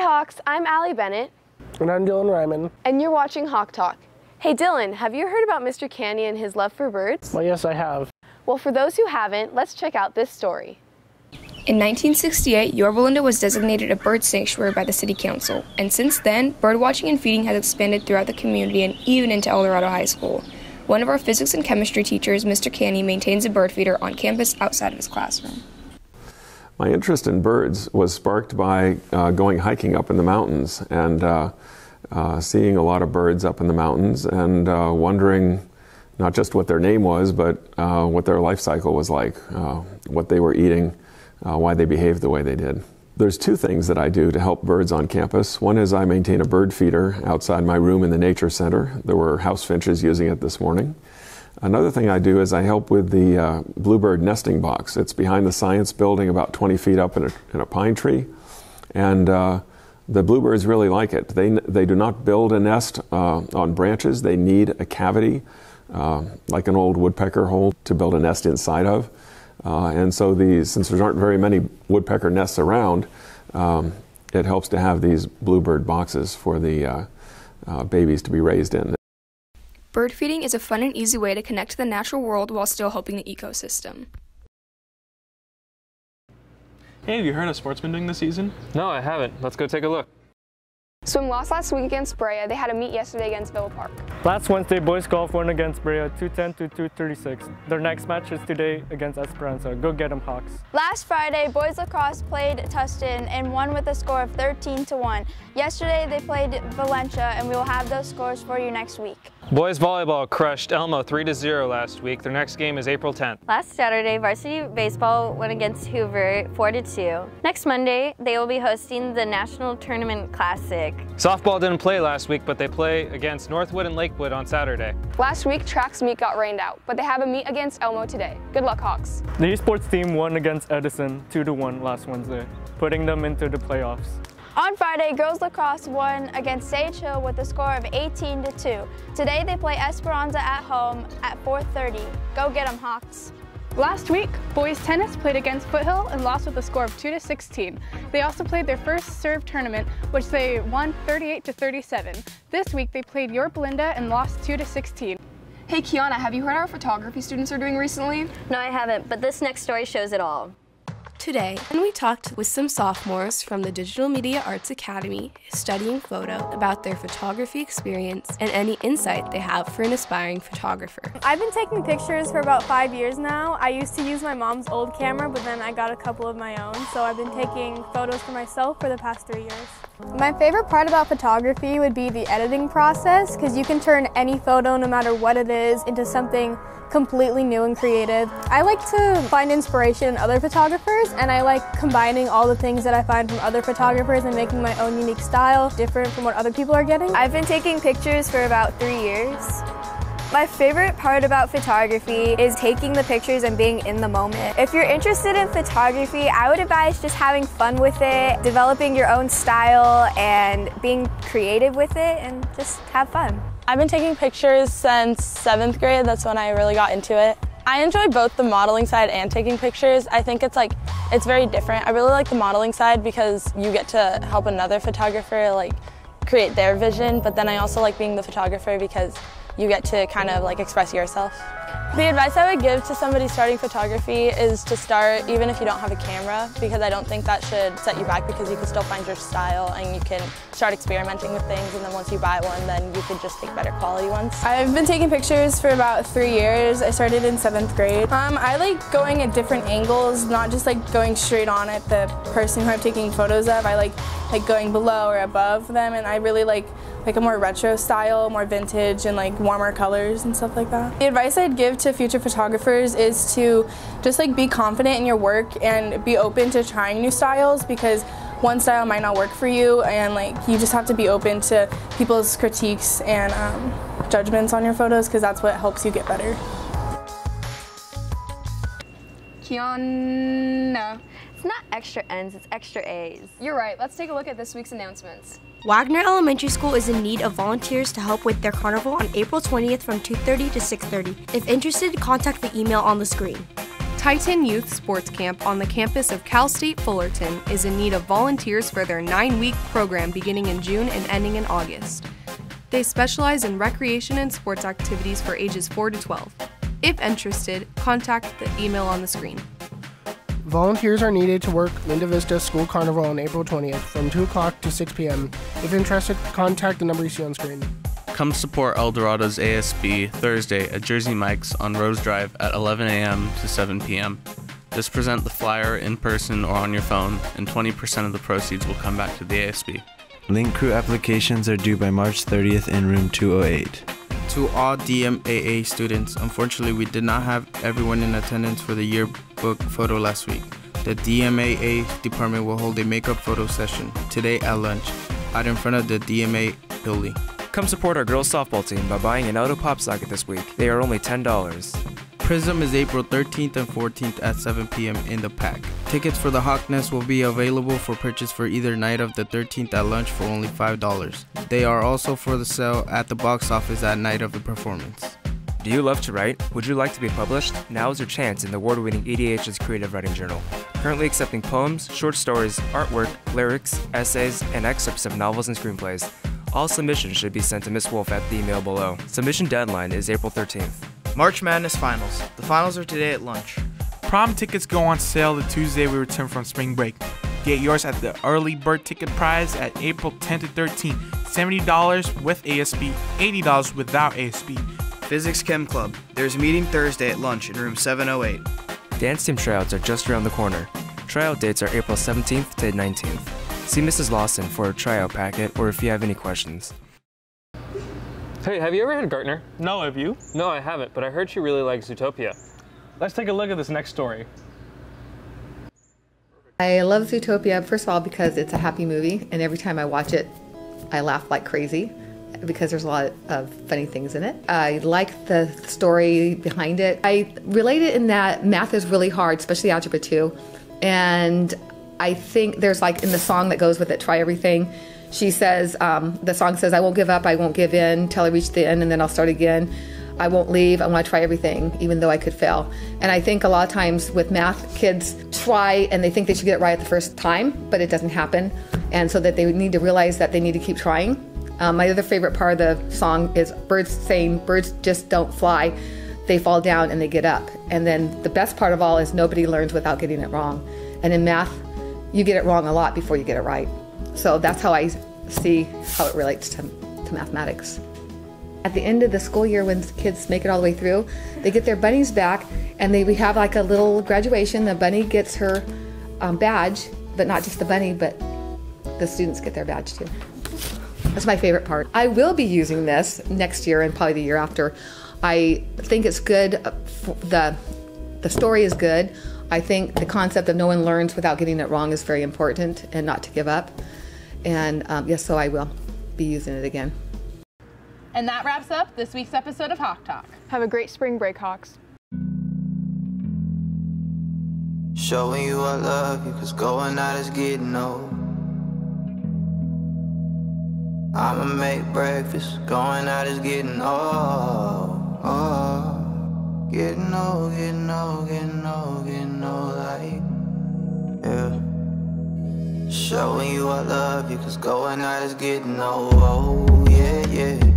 Hawks, I'm Allie Bennett. And I'm Dylan Ryman. And you're watching Hawk Talk. Hey Dylan, have you heard about Mr. Canny and his love for birds? Well, yes, I have. Well, for those who haven't, let's check out this story. In 1968, Yorba Linda was designated a bird sanctuary by the City Council, and since then, birdwatching and feeding has expanded throughout the community and even into El Dorado High School. One of our physics and chemistry teachers, Mr. Canny, maintains a bird feeder on campus outside of his classroom. My interest in birds was sparked by going hiking up in the mountains and seeing a lot of birds up in the mountains and wondering not just what their name was, but what their life cycle was like, what they were eating, why they behaved the way they did. There's two things that I do to help birds on campus. One is I maintain a bird feeder outside my room in the Nature Center. There were house finches using it this morning. Another thing I do is I help with the bluebird nesting box. It's behind the science building about 20 feet up in a pine tree. And the bluebirds really like it. They do not build a nest on branches. They need a cavity, like an old woodpecker hole, to build a nest inside of. And so since there aren't very many woodpecker nests around, it helps to have these bluebird boxes for the babies to be raised in. Bird feeding is a fun and easy way to connect to the natural world while still helping the ecosystem. Hey, have you heard of sportsmen doing this season? No, I haven't. Let's go take a look. Swim lost last week against Brea. They had a meet yesterday against Villa Park. Last Wednesday, boys golf won against Brea 210 to 236. Their next match is today against Esperanza. Go get 'em, Hawks. Last Friday, boys lacrosse played Tustin and won with a score of 13-1. Yesterday, they played Valencia, and we will have those scores for you next week. Boys volleyball crushed Elmo 3-0 last week. Their next game is April 10th. Last Saturday, varsity baseball went against Hoover 4-2. Next Monday, they will be hosting the National Tournament Classic. Softball didn't play last week, but they play against Northwood and Lakewood on Saturday. Last week, track's meet got rained out, but they have a meet against Elmo today. Good luck, Hawks. The esports team won against Edison 2-1 last Wednesday, putting them into the playoffs. On Friday, girls lacrosse won against Sage Hill with a score of 18-2. Today, they play Esperanza at home at 4:30. Go get 'em, Hawks. Last week, boys tennis played against Foothill and lost with a score of 2-16. They also played their first serve tournament, which they won 38-37. This week, they played Yorba Linda and lost 2-16. Hey Kiana, have you heard how our photography students are doing recently? No, I haven't, but this next story shows it all. Today, we talked with some sophomores from the Digital Media Arts Academy studying photo about their photography experience and any insight they have for an aspiring photographer. I've been taking pictures for about 5 years now. I used to use my mom's old camera, but then I got a couple of my own, so I've been taking photos for myself for the past 3 years. My favorite part about photography would be the editing process, because you can turn any photo, no matter what it is, into something completely new and creative. I like to find inspiration in other photographers, and I like combining all the things that I find from other photographers and making my own unique style, different from what other people are getting. I've been taking pictures for about 3 years. My favorite part about photography is taking the pictures and being in the moment. If you're interested in photography, I would advise just having fun with it, developing your own style, and being creative with it, and just have fun. I've been taking pictures since 7th grade. That's when I really got into it. I enjoy both the modeling side and taking pictures. I think it's very different. I really like the modeling side because you get to help another photographer create their vision, but then I also like being the photographer because you get to kind of express yourself. The advice I would give to somebody starting photography is to start even if you don't have a camera, because I don't think that should set you back, because you can still find your style and you can start experimenting with things, and then once you buy one, then you can just take better quality ones. I've been taking pictures for about 3 years. I started in 7th grade. I like going at different angles, not just going straight on at the person who I'm taking photos of. I like going below or above them, and I really like a more retro style, more vintage, and warmer colors and stuff like that. The advice I'd give to future photographers is to just be confident in your work and be open to trying new styles, because one style might not work for you, and you just have to be open to people's critiques and judgments on your photos, because that's what helps you get better. Kiana. It's not extra N's, it's extra A's. You're right, let's take a look at this week's announcements. Wagner Elementary School is in need of volunteers to help with their carnival on April 20th from 2:30 to 6:30. If interested, contact the email on the screen. Titan Youth Sports Camp on the campus of Cal State Fullerton is in need of volunteers for their 9-week program beginning in June and ending in August. They specialize in recreation and sports activities for ages 4 to 12. If interested, contact the email on the screen. Volunteers are needed to work Linda Vista School Carnival on April 20th from 2 o'clock to 6 p.m. If interested, contact the number you see on screen. Come support Eldorado's ASB Thursday at Jersey Mike's on Rose Drive at 11 a.m. to 7 p.m. Just present the flyer in person or on your phone, and 20% of the proceeds will come back to the ASB. Link crew applications are due by March 30th in room 208. To all DMAA students, unfortunately we did not have everyone in attendance for the yearbook photo last week. The DMAA department will hold a makeup photo session today at lunch out in front of the DMA building. Come support our girls softball team by buying an auto pop socket this week. They are only $10. Prism is April 13th and 14th at 7 p.m. in the PAC. Tickets for the Hawk Nest will be available for purchase for either night of the 13th at lunch for only $5. They are also for the sale at the box office at night of the performance. Do you love to write? Would you like to be published? Now is your chance in the award-winning EDHS Creative Writing Journal. Currently accepting poems, short stories, artwork, lyrics, essays, and excerpts of novels and screenplays. All submissions should be sent to Ms. Wolf at the email below. Submission deadline is April 13th. March Madness Finals. The finals are today at lunch. Prom tickets go on sale the Tuesday we return from spring break. Get yours at the early bird ticket price at April 10th to 13th. $70 with ASB, $80 without ASB. Physics Chem Club. There's a meeting Thursday at lunch in room 708. Dance team tryouts are just around the corner. Tryout dates are April 17th to 19th. See Mrs. Lawson for a tryout packet or if you have any questions. Hey, have you ever heard of Gartner? No, have you? No, I haven't, but I heard she really likes Zootopia. Let's take a look at this next story. I love Zootopia, first of all, because it's a happy movie, and every time I watch it, I laugh like crazy because there's a lot of funny things in it. I like the story behind it. I relate it in that math is really hard, especially Algebra 2, and I think there's like in the song that goes with it, Try Everything, she says, the song says, I won't give up, I won't give in till I reach the end and then I'll start again. I won't leave, I want to try everything, even though I could fail. And I think a lot of times with math, kids try and they think they should get it right the first time, but it doesn't happen. And so that they need to realize that they need to keep trying. My other favorite part of the song is birds saying, birds just don't fly, they fall down and they get up. And then the best part of all is nobody learns without getting it wrong. And in math, you get it wrong a lot before you get it right. So that's how I see how it relates to mathematics. At the end of the school year, when kids make it all the way through, they get their bunnies back, and we have like a little graduation. The bunny gets her badge, but not just the bunny, but the students get their badge too. That's my favorite part. I will be using this next year and probably the year after. I think it's good. The story is good. I think the concept of no one learns without getting it wrong is very important, and not to give up. And yes, so I will be using it again. And that wraps up this week's episode of Hawk Talk. Have a great spring break, Hawks. Showing you I love you, cause going out is getting old. I'ma make breakfast, going out is getting old. Oh, getting old, getting old, getting old, getting old, like, yeah. Showing you I love you, cause going out is getting old, oh, yeah, yeah.